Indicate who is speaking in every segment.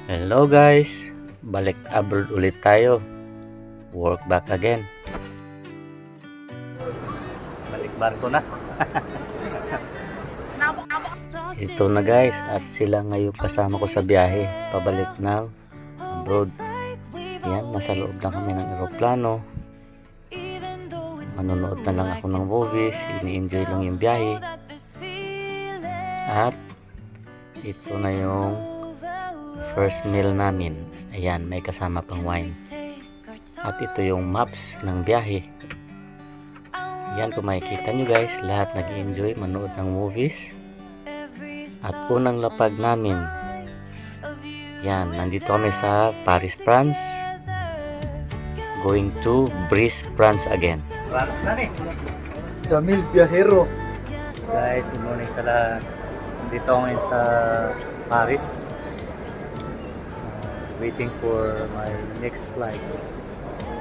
Speaker 1: Hello guys, balik abroad ulit tayo. Work back again. Balik barko na. Ito na guys, at sila ngayon kasama ko sa biyahe pabalik na abroad. Yan, nasa loob lang kami ng eroplano. Manonood na lang ako ng movies, ini-enjoy lang yung biyahe. At ito na yung first meal namin. Ayan, may kasama pang wine. At ito yung maps ng biyahe. Ayan, kung makikita nyo guys, lahat nag-enjoy manood ng movies. At unang lapag namin, yan, nandito kami sa Paris, France. Going to Brice, France again. France na eh.
Speaker 2: Jamil Viajero.
Speaker 1: Guys, good morning sa lahat. Nandito ako ngayon sa Paris. Waiting for my next flight.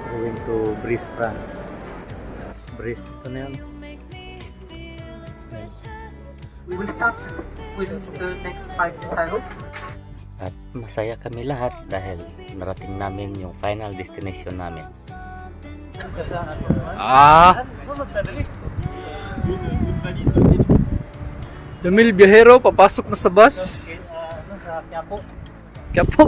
Speaker 1: Going to Brice, France. Brice, ito na yun.
Speaker 3: We will start with the next 5 minutes, I hope.
Speaker 1: At masaya kami lahat dahil narating namin yung final destination namin.
Speaker 2: Jamil Viajero, papasok na sa bus.
Speaker 1: Sa Quiapo.
Speaker 2: Quiapo.